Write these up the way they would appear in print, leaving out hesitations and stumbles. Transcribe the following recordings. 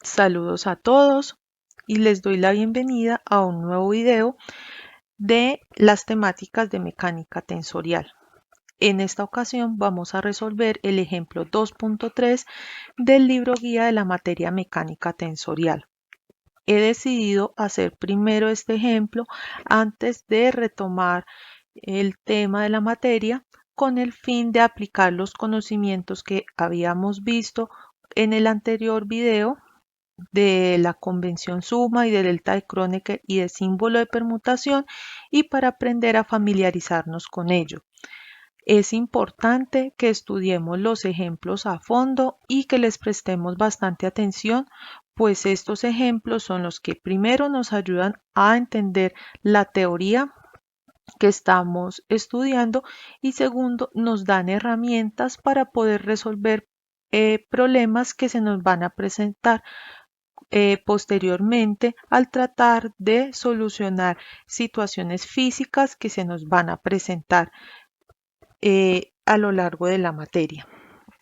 Saludos a todos y les doy la bienvenida a un nuevo video de las temáticas de mecánica tensorial. En esta ocasión vamos a resolver el ejemplo 2.3 del libro guía de la materia mecánica tensorial. He decidido hacer primero este ejemplo antes de retomar el tema de la materia con el fin de aplicar los conocimientos que habíamos visto en el anterior video de la convención suma y de delta de Kronecker y de símbolo de permutación y para aprender a familiarizarnos con ello. Es importante que estudiemos los ejemplos a fondo y que les prestemos bastante atención, pues estos ejemplos son los que primero nos ayudan a entender la teoría que estamos estudiando y segundo nos dan herramientas para poder resolver problemas que se nos van a presentar posteriormente al tratar de solucionar situaciones físicas que se nos van a presentar a lo largo de la materia.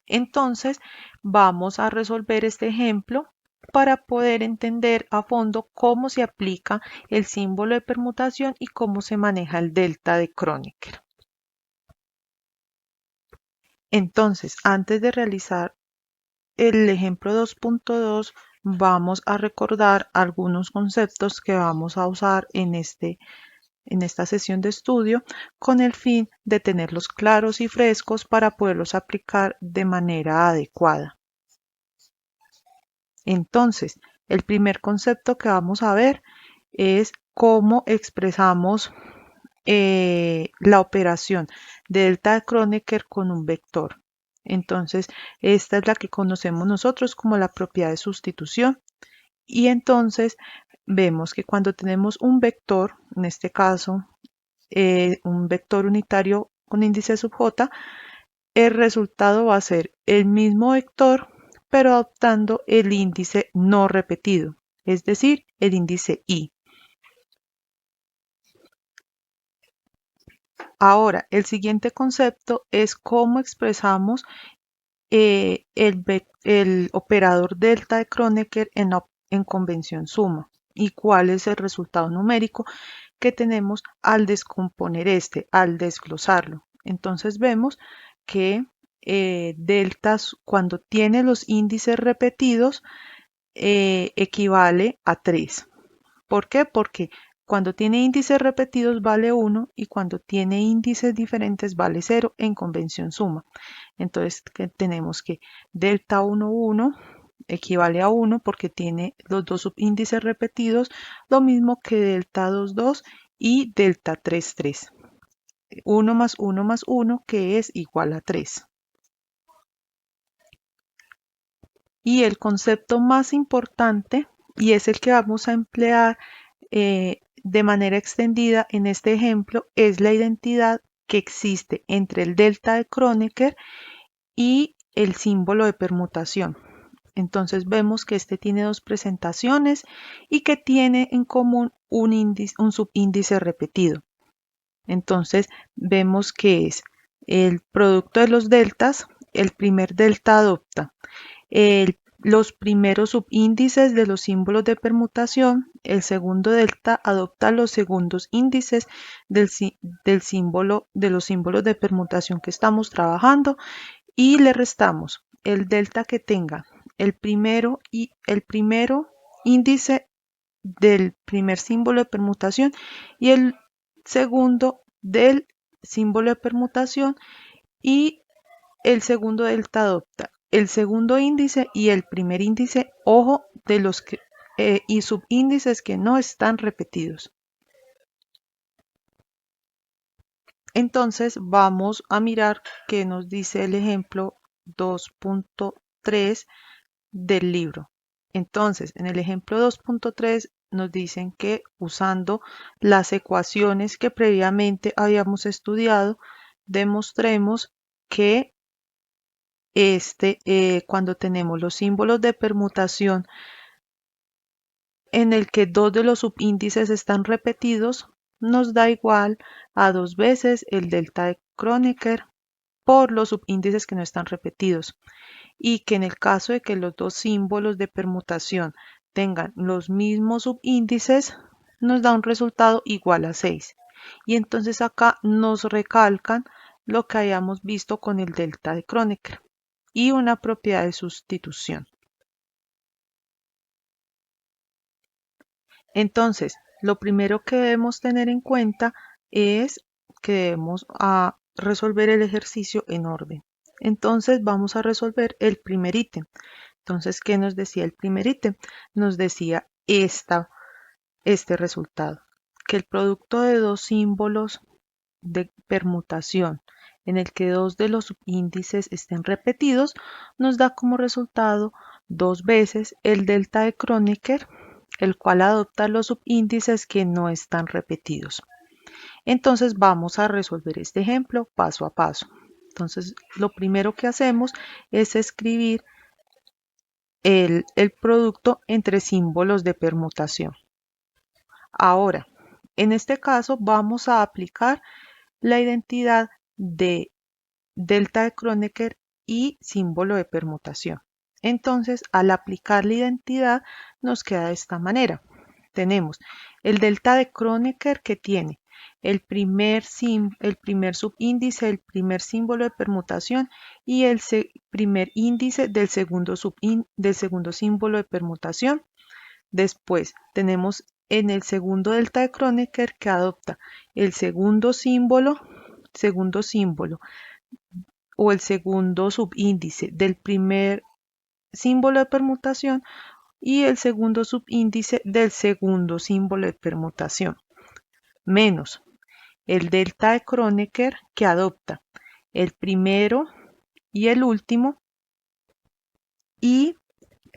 Entonces, vamos a resolver este ejemplo para poder entender a fondo cómo se aplica el símbolo de permutación y cómo se maneja el delta de Kronecker. Entonces, antes de realizar el ejemplo 2.2, vamos a recordar algunos conceptos que vamos a usar en esta sesión de estudio con el fin de tenerlos claros y frescos para poderlos aplicar de manera adecuada. Entonces, el primer concepto que vamos a ver es cómo expresamos la operación de delta de Kronecker con un vector. Entonces, esta es la que conocemos nosotros como la propiedad de sustitución. Y entonces vemos que cuando tenemos un vector, en este caso un vector unitario con índice sub j, el resultado va a ser el mismo vector, pero adoptando el índice no repetido, es decir, el índice i. Ahora, el siguiente concepto es cómo expresamos el operador delta de Kronecker en convención suma y cuál es el resultado numérico que tenemos al descomponer al desglosarlo. Entonces vemos que deltas cuando tiene los índices repetidos equivale a 3. ¿Por qué? Porque cuando tiene índices repetidos vale 1 y cuando tiene índices diferentes vale 0 en convención suma. Entonces tenemos que delta 1, 1 equivale a 1 porque tiene los dos subíndices repetidos, lo mismo que delta 2, 2 y delta 3, 3. 1 más 1 más 1 que es igual a 3. Y el concepto más importante, y es el que vamos a emplear de manera extendida en este ejemplo, es la identidad que existe entre el delta de Kronecker y el símbolo de permutación. Entonces vemos que este tiene dos presentaciones y que tiene en común un subíndice repetido. Entonces vemos que es el producto de los deltas. El primer delta adopta los primeros subíndices de los símbolos de permutación. El segundo delta adopta los segundos índices de los símbolos de permutación que estamos trabajando y le restamos el delta que tenga el primero índice del primer símbolo de permutación y el segundo del símbolo de permutación, y el segundo delta adopta el segundo índice y el primer índice, ojo, de los y subíndices que no están repetidos. Entonces vamos a mirar qué nos dice el ejemplo 2.3 del libro. Entonces, en el ejemplo 2.3 nos dicen que usando las ecuaciones que previamente habíamos estudiado, demostremos que cuando tenemos los símbolos de permutación en el que dos de los subíndices están repetidos, nos da igual a 2 veces el delta de Kronecker por los subíndices que no están repetidos. y que en el caso de que los dos símbolos de permutación tengan los mismos subíndices, nos da un resultado igual a 6. Y entonces acá nos recalcan lo que hayamos visto con el delta de Kronecker y una propiedad de sustitución. Entonces, lo primero que debemos tener en cuenta es que debemos resolver el ejercicio en orden. Entonces, vamos a resolver el primer ítem. Entonces, ¿qué nos decía el primer ítem? Nos decía este resultado, que el producto de dos símbolos de permutación en el que dos de los subíndices estén repetidos nos da como resultado dos veces el delta de Kronecker, el cual adopta los subíndices que no están repetidos. Entonces vamos a resolver este ejemplo paso a paso. Entonces lo primero que hacemos es escribir el producto entre símbolos de permutación. Ahora, en este caso vamos a aplicar la identidad de delta de Kronecker y símbolo de permutación. Entonces, al aplicar la identidad, nos queda de esta manera. Tenemos el delta de Kronecker que tiene el primer subíndice, el primer símbolo de permutación y el primer índice del segundo símbolo de permutación. Después tenemos en el segundo delta de Kronecker que adopta el segundo símbolo o el segundo subíndice del primer símbolo de permutación y el segundo subíndice del segundo símbolo de permutación, menos el delta de Kronecker que adopta el primero y el último, y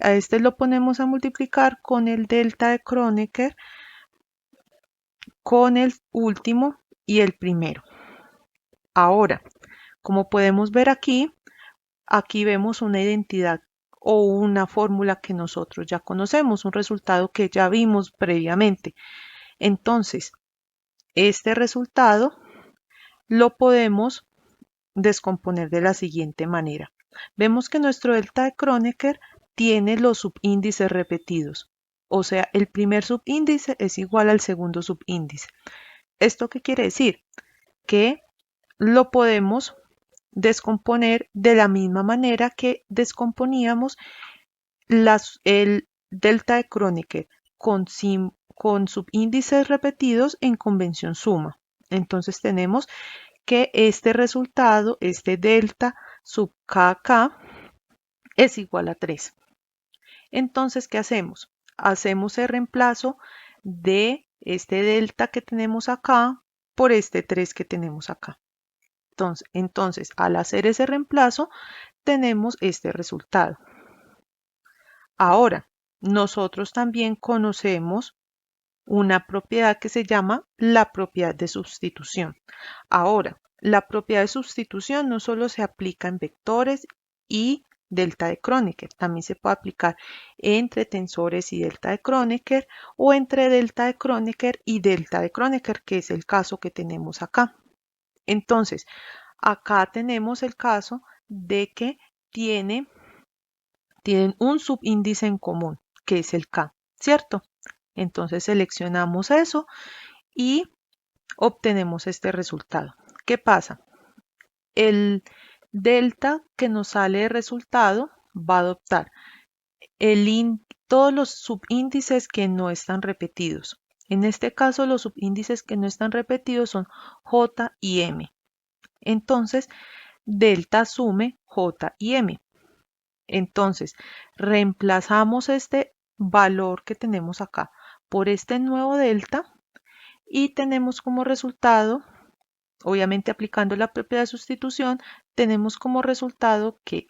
a este lo ponemos a multiplicar con el delta de Kronecker con el último y el primero. Ahora, como podemos ver aquí vemos una identidad o una fórmula que nosotros ya conocemos, un resultado que ya vimos previamente. Entonces, este resultado lo podemos descomponer de la siguiente manera. Vemos que nuestro delta de Kronecker tiene los subíndices repetidos. O sea, el primer subíndice es igual al segundo subíndice. ¿Esto qué quiere decir? Que lo podemos descomponer de la misma manera que descomponíamos el delta de Kronecker con subíndices repetidos en convención suma. Entonces tenemos que este resultado, este delta sub kk, es igual a 3. Entonces, ¿qué hacemos? Hacemos el reemplazo de este delta que tenemos acá por este 3 que tenemos acá. Entonces, al hacer ese reemplazo, tenemos este resultado. Ahora, nosotros también conocemos una propiedad que se llama la propiedad de sustitución. Ahora, la propiedad de sustitución no solo se aplica en vectores y delta de Kronecker, también se puede aplicar entre tensores y delta de Kronecker o entre delta de Kronecker y delta de Kronecker, que es el caso que tenemos acá. Entonces, acá tenemos el caso de que tienen un subíndice en común, que es el K, ¿cierto? Entonces seleccionamos eso y obtenemos este resultado. ¿Qué pasa? El delta que nos sale de resultado va a adoptar todos los subíndices que no están repetidos. En este caso, los subíndices que no están repetidos son J y M. Entonces, delta sume J y M. Entonces, reemplazamos este valor que tenemos acá por este nuevo delta y tenemos como resultado, obviamente aplicando la propiedad de sustitución, tenemos como resultado que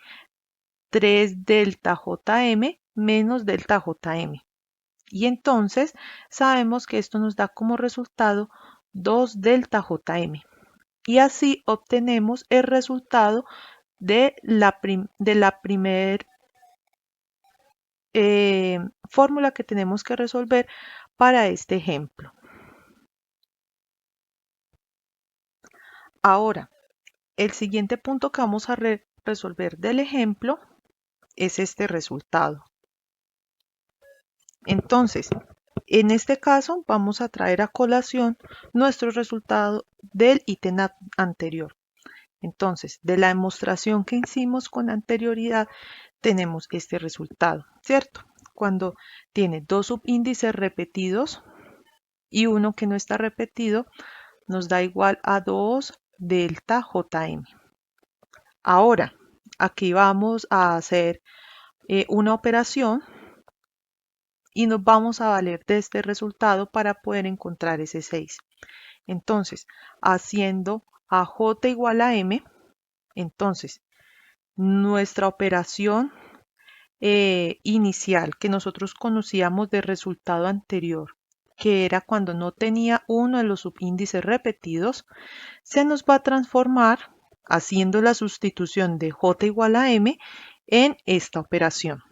3 delta JM menos delta JM. Y entonces sabemos que esto nos da como resultado 2 delta JM. Y así obtenemos el resultado de la primera fórmula que tenemos que resolver para este ejemplo. Ahora, el siguiente punto que vamos a resolver del ejemplo es este resultado. Entonces, en este caso vamos a traer a colación nuestro resultado del ítem anterior. Entonces, de la demostración que hicimos con anterioridad, tenemos este resultado, ¿cierto? Cuando tiene dos subíndices repetidos y uno que no está repetido, nos da igual a 2 delta JM. Ahora, aquí vamos a hacer una operación y nos vamos a valer de este resultado para poder encontrar ese 6. Entonces, haciendo a J igual a M, entonces nuestra operación inicial que nosotros conocíamos de resultado anterior, que era cuando no tenía uno de los subíndices repetidos, se nos va a transformar haciendo la sustitución de J igual a M en esta operación.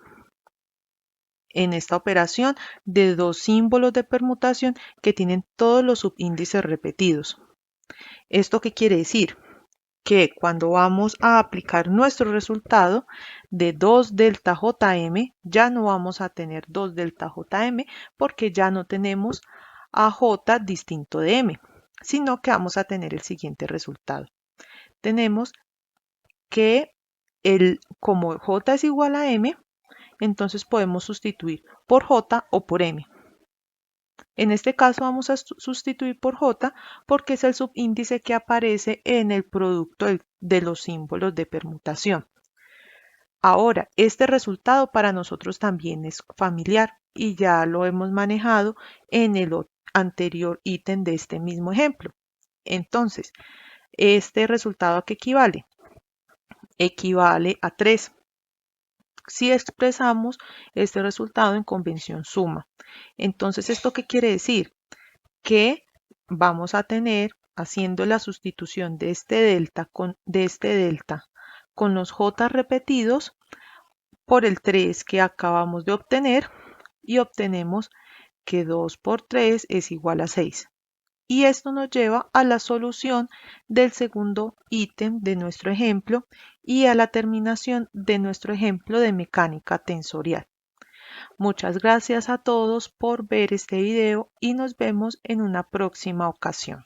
En esta operación de dos símbolos de permutación que tienen todos los subíndices repetidos. ¿Esto qué quiere decir? Que cuando vamos a aplicar nuestro resultado de 2 delta JM, ya no vamos a tener 2 delta JM porque ya no tenemos a J distinto de M, sino que vamos a tener el siguiente resultado. Tenemos que como J es igual a M, entonces podemos sustituir por J o por M. En este caso vamos a sustituir por J porque es el subíndice que aparece en el producto de los símbolos de permutación. Ahora, este resultado para nosotros también es familiar y ya lo hemos manejado en el anterior ítem de este mismo ejemplo. Entonces, ¿este resultado a qué equivale? Equivale a 3. Si expresamos este resultado en convención suma. Entonces, ¿esto qué quiere decir? Que vamos a tener, haciendo la sustitución de este delta con los j repetidos por el 3 que acabamos de obtener y obtenemos que 2 por 3 es igual a 6. Y esto nos lleva a la solución del segundo ítem de nuestro ejemplo y a la terminación de nuestro ejemplo de mecánica tensorial. Muchas gracias a todos por ver este video y nos vemos en una próxima ocasión.